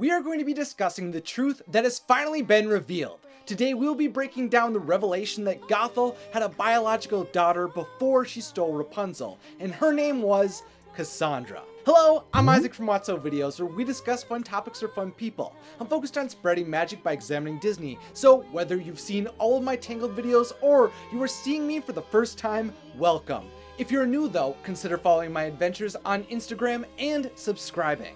we are going to be discussing the truth that has finally been revealed. Today we'll be breaking down the revelation that Gothel had a biological daughter before she stole Rapunzel, and her name was Cassandra. Hello, I'm Isaac from What's So Videos, where we discuss fun topics for fun people. I'm focused on spreading magic by examining Disney, so whether you've seen all of my Tangled videos or you are seeing me for the first time, welcome. If you're new though, consider following my adventures on Instagram and subscribing.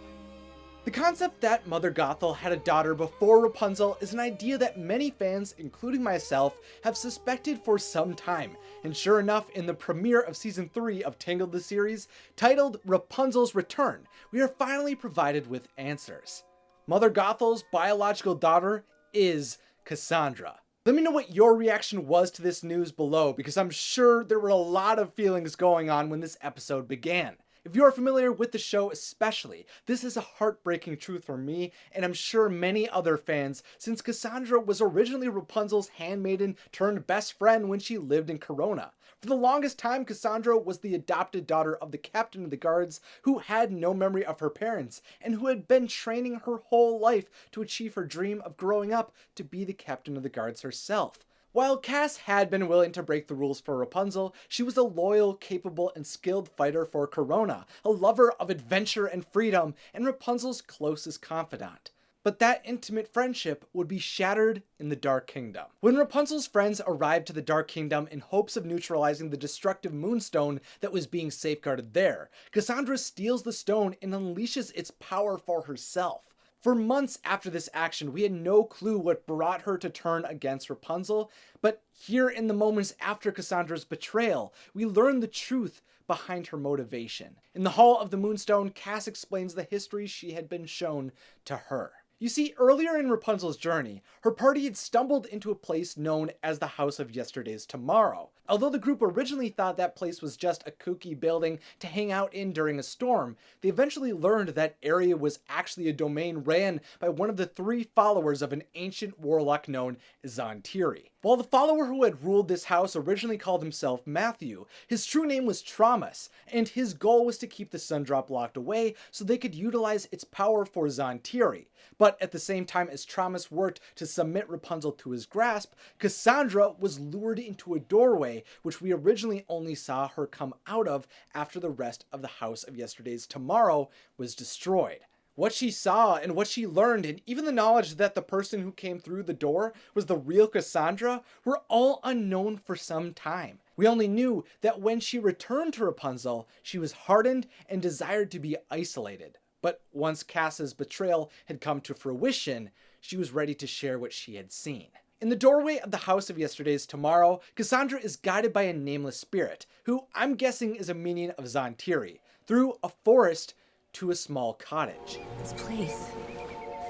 The concept that Mother Gothel had a daughter before Rapunzel is an idea that many fans, including myself, have suspected for some time. And sure enough, in the premiere of Season 3 of Tangled the series, titled Rapunzel's Return, we are finally provided with answers. Mother Gothel's biological daughter is Cassandra. Let me know what your reaction was to this news below, because I'm sure there were a lot of feelings going on when this episode began. If you are familiar with the show especially, this is a heartbreaking truth for me, and I'm sure many other fans, since Cassandra was originally Rapunzel's handmaiden turned best friend when she lived in Corona. For the longest time, Cassandra was the adopted daughter of the captain of the guards, who had no memory of her parents, and who had been training her whole life to achieve her dream of growing up to be the captain of the guards herself. While Cass had been willing to break the rules for Rapunzel, she was a loyal, capable, and skilled fighter for Corona, a lover of adventure and freedom, and Rapunzel's closest confidant. But that intimate friendship would be shattered in the Dark Kingdom. When Rapunzel's friends arrived to the Dark Kingdom in hopes of neutralizing the destructive Moonstone that was being safeguarded there, Cassandra steals the stone and unleashes its power for herself. For months after this action, we had no clue what brought her to turn against Rapunzel, but here in the moments after Cassandra's betrayal, we learn the truth behind her motivation. In the Hall of the Moonstone, Cass explains the history she had been shown to her. You see, earlier in Rapunzel's journey, her party had stumbled into a place known as the House of Yesterday's Tomorrow. Although the group originally thought that place was just a kooky building to hang out in during a storm, they eventually learned that area was actually a domain ran by one of the 3 followers of an ancient warlock known as Zontiri. While the follower who had ruled this house originally called himself Matthew, his true name was Tramus, and his goal was to keep the Sundrop locked away so they could utilize its power for Zontiri. But at the same time as Tramus worked to submit Rapunzel to his grasp, Cassandra was lured into a doorway which we originally only saw her come out of after the rest of the House of Yesterday's Tomorrow was destroyed. What she saw and what she learned, and even the knowledge that the person who came through the door was the real Cassandra, were all unknown for some time. We only knew that when she returned to Rapunzel, she was hardened and desired to be isolated. But once Cass's betrayal had come to fruition, she was ready to share what she had seen. In the doorway of the House of Yesterday's Tomorrow, Cassandra is guided by a nameless spirit, who I'm guessing is a minion of Zontiri, through a forest to a small cottage. This place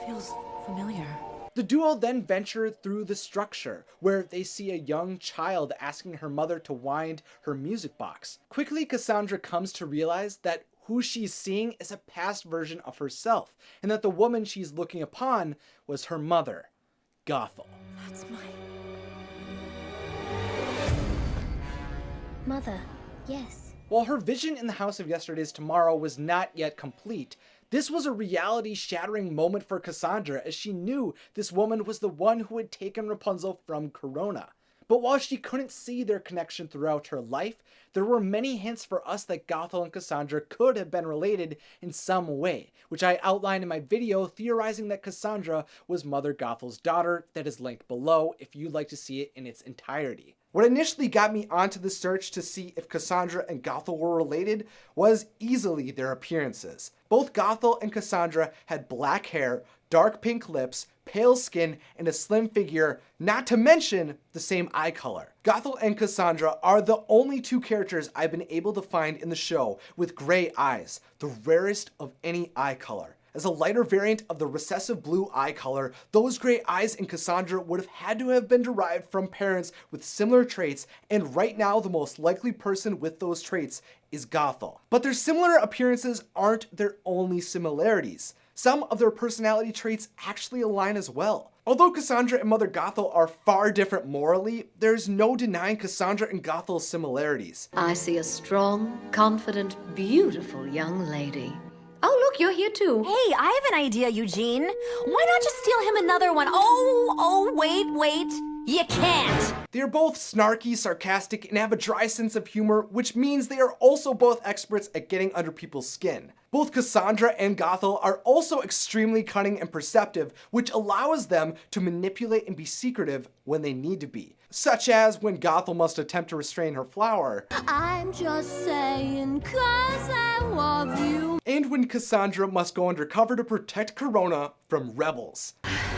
feels familiar. The duo then venture through the structure, where they see a young child asking her mother to wind her music box. Quickly, Cassandra comes to realize that who she's seeing is a past version of herself, and that the woman she's looking upon was her mother, Gothel. That's my mother, yes. While her vision in the House of Yesterday's Tomorrow was not yet complete, this was a reality-shattering moment for Cassandra, as she knew this woman was the one who had taken Rapunzel from Corona. But while she couldn't see their connection throughout her life, there were many hints for us that Gothel and Cassandra could have been related in some way, which I outlined in my video theorizing that Cassandra was Mother Gothel's daughter, that is linked below if you'd like to see it in its entirety. What initially got me onto the search to see if Cassandra and Gothel were related was easily their appearances. Both Gothel and Cassandra had black hair, dark pink lips, pale skin, and a slim figure, not to mention the same eye color. Gothel and Cassandra are the only 2 characters I've been able to find in the show with gray eyes, the rarest of any eye color. As a lighter variant of the recessive blue eye color, those gray eyes in Cassandra would have had to have been derived from parents with similar traits, and right now the most likely person with those traits is Gothel. But their similar appearances aren't their only similarities. Some of their personality traits actually align as well. Although Cassandra and Mother Gothel are far different morally, there's no denying Cassandra and Gothel's similarities. I see a strong, confident, beautiful young lady. Oh, look, you're here too. Hey, I have an idea, Eugene. Why not just steal him another one? Oh, wait. You can't. They are both snarky, sarcastic, and have a dry sense of humor, which means they are also both experts at getting under people's skin. Both Cassandra and Gothel are also extremely cunning and perceptive, which allows them to manipulate and be secretive when they need to be. Such as when Gothel must attempt to restrain her flower. I'm just saying 'cause I love you. And when Cassandra must go undercover to protect Corona from rebels.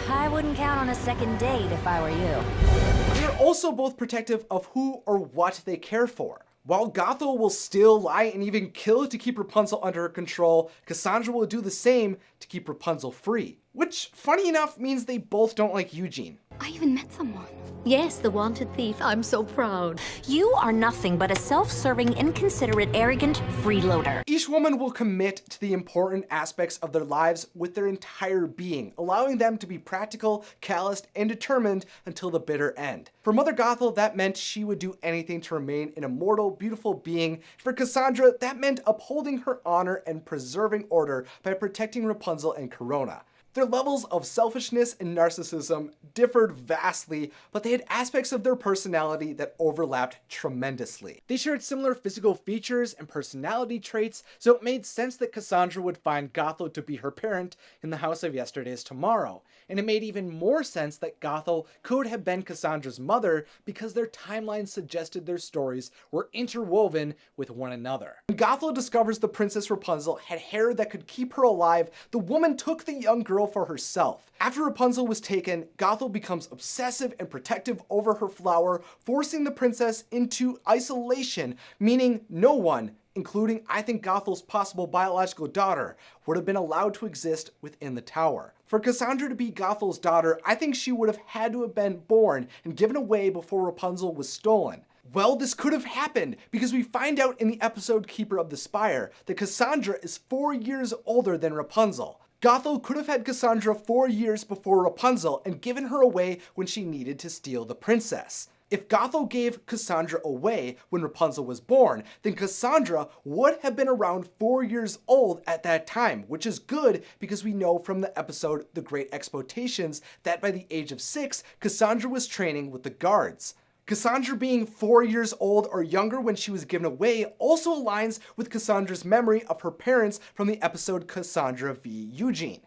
I wouldn't count on a second date if I were you. They are also both protective of who or what they care for. While Gothel will still lie and even kill to keep Rapunzel under her control, Cassandra will do the same to keep Rapunzel free. Which, funny enough, means they both don't like Eugene. I even met someone. Yes, the wanted thief. I'm so proud. You are nothing but a self-serving, inconsiderate, arrogant freeloader. Each woman will commit to the important aspects of their lives with their entire being, allowing them to be practical, calloused, and determined until the bitter end. For Mother Gothel, that meant she would do anything to remain an immortal, beautiful being. For Cassandra, that meant upholding her honor and preserving order by protecting Rapunzel and Corona. Their levels of selfishness and narcissism differed vastly, but they had aspects of their personality that overlapped tremendously. They shared similar physical features and personality traits, so it made sense that Cassandra would find Gothel to be her parent in the House of Yesterday's Tomorrow. And it made even more sense that Gothel could have been Cassandra's mother because their timelines suggested their stories were interwoven with one another. When Gothel discovers the Princess Rapunzel had hair that could keep her alive, the woman took the young girl for herself. After Rapunzel was taken, Gothel becomes obsessive and protective over her flower, forcing the princess into isolation, meaning no one, including I think Gothel's possible biological daughter, would have been allowed to exist within the tower. For Cassandra to be Gothel's daughter, I think she would have had to have been born and given away before Rapunzel was stolen. Well, this could have happened because we find out in the episode Keeper of the Spire that Cassandra is 4 years older than Rapunzel. Gothel could have had Cassandra 4 years before Rapunzel and given her away when she needed to steal the princess. If Gothel gave Cassandra away when Rapunzel was born, then Cassandra would have been around 4 years old at that time, which is good because we know from the episode The Great Exploitations that by the age of 6, Cassandra was training with the guards. Cassandra being 4 years old or younger when she was given away also aligns with Cassandra's memory of her parents from the episode Cassandra v. Eugene.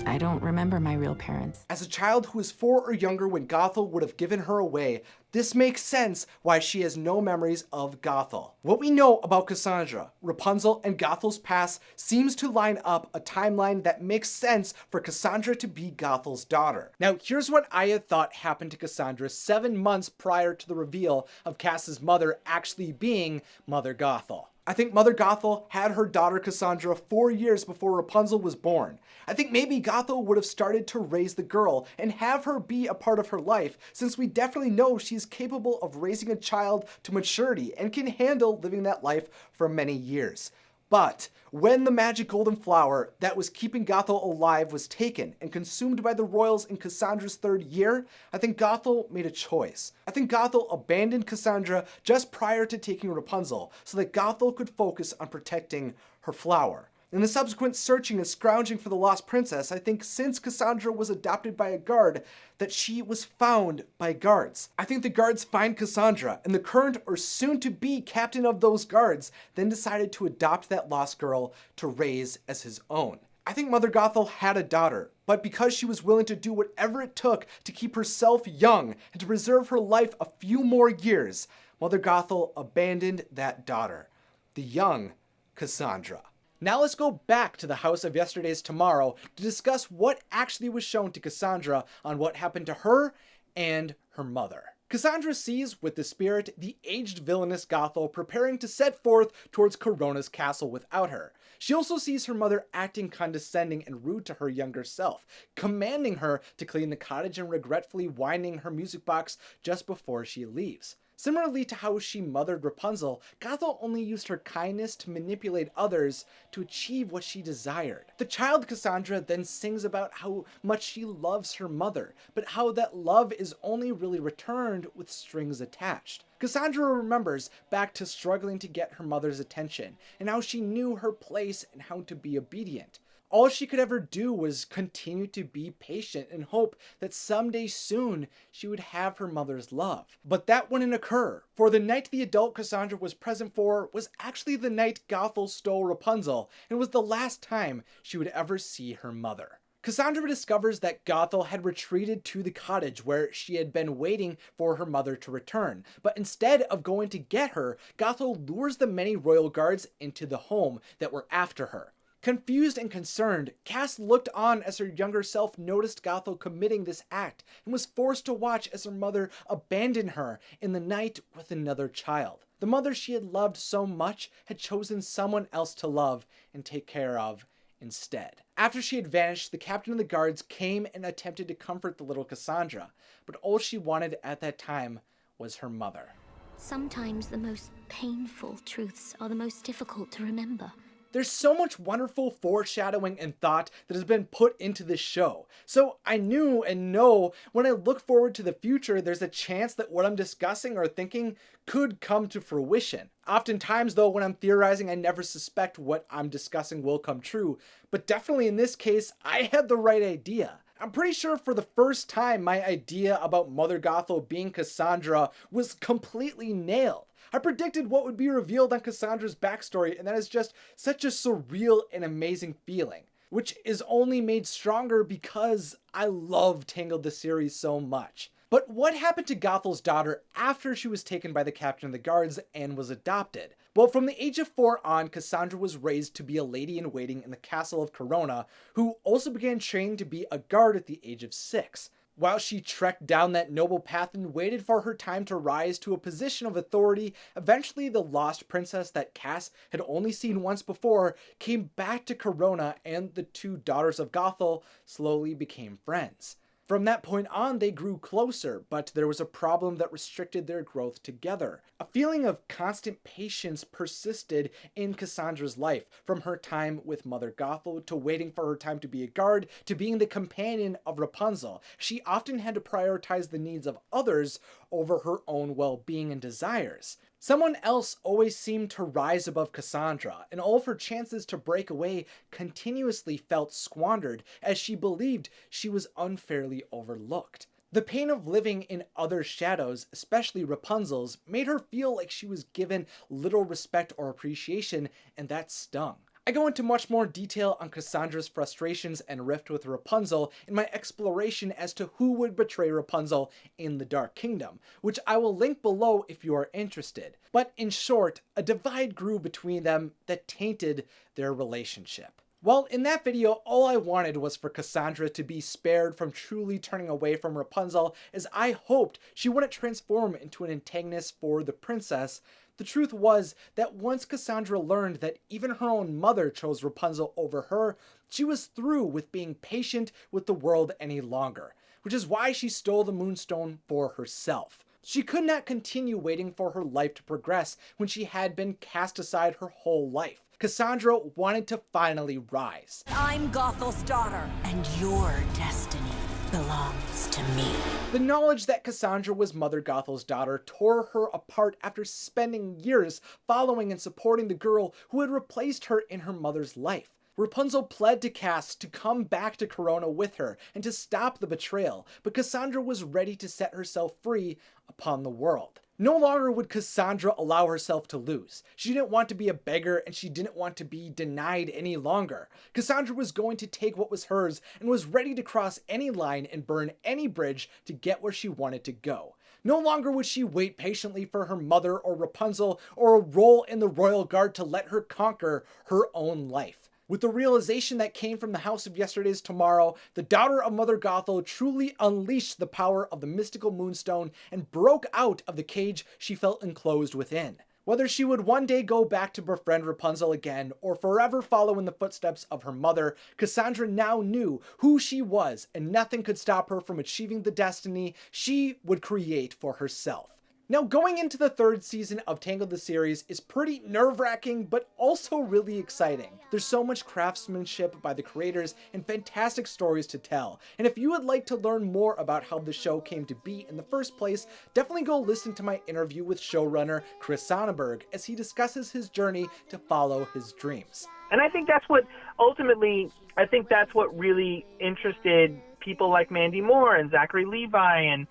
I don't remember my real parents. As a child who was 4 or younger when Gothel would have given her away, this makes sense why she has no memories of Gothel. What we know about Cassandra, Rapunzel, and Gothel's past seems to line up a timeline that makes sense for Cassandra to be Gothel's daughter. Now, here's what I had thought happened to Cassandra 7 months prior to the reveal of Cass's mother actually being Mother Gothel. I think Mother Gothel had her daughter Cassandra 4 years before Rapunzel was born. I think maybe Gothel would have started to raise the girl and have her be a part of her life, since we definitely know she's capable of raising a child to maturity and can handle living that life for many years. But when the magic golden flower that was keeping Gothel alive was taken and consumed by the royals in Cassandra's 3rd year, I think Gothel made a choice. I think Gothel abandoned Cassandra just prior to taking Rapunzel so that Gothel could focus on protecting her flower. In the subsequent searching and scrounging for the lost princess, I think since Cassandra was adopted by a guard, that she was found by guards. I think the guards find Cassandra, and the current or soon-to-be captain of those guards then decided to adopt that lost girl to raise as his own. I think Mother Gothel had a daughter, but because she was willing to do whatever it took to keep herself young and to preserve her life a few more years, Mother Gothel abandoned that daughter, the young Cassandra. Now let's go back to the House of Yesterday's Tomorrow to discuss what actually was shown to Cassandra on what happened to her and her mother. Cassandra sees with the spirit the aged villainous Gothel preparing to set forth towards Corona's castle without her. She also sees her mother acting condescending and rude to her younger self, commanding her to clean the cottage and regretfully winding her music box just before she leaves. Similarly to how she mothered Rapunzel, Gothel only used her kindness to manipulate others to achieve what she desired. The child Cassandra then sings about how much she loves her mother, but how that love is only really returned with strings attached. Cassandra remembers back to struggling to get her mother's attention, and how she knew her place and how to be obedient. All she could ever do was continue to be patient and hope that someday soon she would have her mother's love. But that wouldn't occur, for the night the adult Cassandra was present for was actually the night Gothel stole Rapunzel, and was the last time she would ever see her mother. Cassandra discovers that Gothel had retreated to the cottage where she had been waiting for her mother to return, but instead of going to get her, Gothel lures the many royal guards into the home that were after her. Confused and concerned, Cass looked on as her younger self noticed Gothel committing this act and was forced to watch as her mother abandoned her in the night with another child. The mother she had loved so much had chosen someone else to love and take care of instead. After she had vanished, the captain of the guards came and attempted to comfort the little Cassandra, but all she wanted at that time was her mother. Sometimes the most painful truths are the most difficult to remember. There's so much wonderful foreshadowing and thought that has been put into this show. So I knew and know when I look forward to the future, there's a chance that what I'm discussing or thinking could come to fruition. Oftentimes though, when I'm theorizing, I never suspect what I'm discussing will come true. But definitely in this case, I had the right idea. I'm pretty sure for the first time my idea about Mother Gothel being Cassandra was completely nailed. I predicted what would be revealed on Cassandra's backstory, and that is just such a surreal and amazing feeling, which is only made stronger because I love Tangled the series so much. But what happened to Gothel's daughter after she was taken by the captain of the guards and was adopted? Well, from the age of 4 on, Cassandra was raised to be a lady-in-waiting in the castle of Corona, who also began training to be a guard at the age of 6. While she trekked down that noble path and waited for her time to rise to a position of authority, eventually the lost princess that Cass had only seen once before came back to Corona, and the two daughters of Gothel slowly became friends. From that point on, they grew closer, but there was a problem that restricted their growth together. A feeling of constant patience persisted in Cassandra's life, from her time with Mother Gothel to waiting for her time to be a guard to being the companion of Rapunzel. She often had to prioritize the needs of others over her own well-being and desires. Someone else always seemed to rise above Cassandra, and all of her chances to break away continuously felt squandered as she believed she was unfairly overlooked. The pain of living in others' shadows, especially Rapunzel's, made her feel like she was given little respect or appreciation, and that stung. I go into much more detail on Cassandra's frustrations and rift with Rapunzel in my exploration as to who would betray Rapunzel in the Dark Kingdom, which I will link below if you are interested. But in short, a divide grew between them that tainted their relationship. Well, in that video, all I wanted was for Cassandra to be spared from truly turning away from Rapunzel, as I hoped she wouldn't transform into an antagonist for the princess. The truth was that once Cassandra learned that even her own mother chose Rapunzel over her, she was through with being patient with the world any longer, which is why she stole the Moonstone for herself. She could not continue waiting for her life to progress when she had been cast aside her whole life. Cassandra wanted to finally rise. I'm Gothel's daughter, and your destiny belongs to me. The knowledge that Cassandra was Mother Gothel's daughter tore her apart after spending years following and supporting the girl who had replaced her in her mother's life. Rapunzel pled to Cass to come back to Corona with her and to stop the betrayal, but Cassandra was ready to set herself free upon the world. No longer would Cassandra allow herself to lose. She didn't want to be a beggar, and she didn't want to be denied any longer. Cassandra was going to take what was hers and was ready to cross any line and burn any bridge to get where she wanted to go. No longer would she wait patiently for her mother or Rapunzel or a role in the royal guard to let her conquer her own life. With the realization that came from the House of Yesterday's Tomorrow, the daughter of Mother Gothel truly unleashed the power of the mystical Moonstone and broke out of the cage she felt enclosed within. Whether she would one day go back to befriend Rapunzel again or forever follow in the footsteps of her mother, Cassandra now knew who she was, and nothing could stop her from achieving the destiny she would create for herself. Now, going into the third season of Tangled the series is pretty nerve-wracking, but also really exciting. There's so much craftsmanship by the creators and fantastic stories to tell. And if you would like to learn more about how the show came to be in the first place, definitely go listen to my interview with showrunner Chris Sonnenberg as he discusses his journey to follow his dreams. And I think that's what, ultimately, I think that's what really interested people like Mandy Moore and Zachary Levi and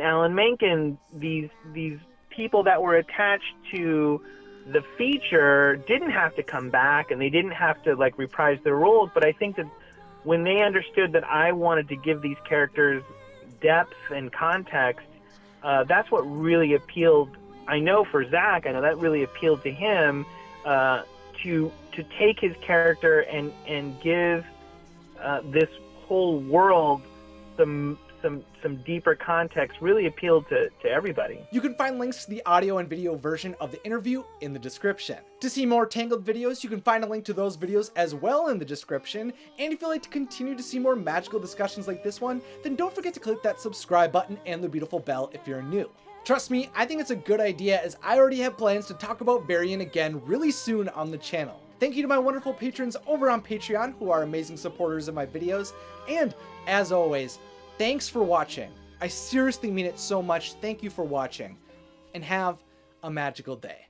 Alan Menken. These people that were attached to the feature didn't have to come back, and they didn't have to like reprise their roles. But I think that when they understood that I wanted to give these characters depth and context, that's what really appealed. I know for Zach, I know that really appealed to him, to take his character and give this whole world some deeper context. Really appealed to everybody. You can find links to the audio and video version of the interview in the description. To see more Tangled videos, you can find a link to those videos as well in the description. And if you'd like to continue to see more magical discussions like this one, then don't forget to click that subscribe button and the beautiful bell if you're new. Trust me, I think it's a good idea, as I already have plans to talk about Varian again really soon on the channel. Thank you to my wonderful patrons over on Patreon who are amazing supporters of my videos. And as always, thanks for watching. I seriously mean it so much. Thank you for watching, and have a magical day.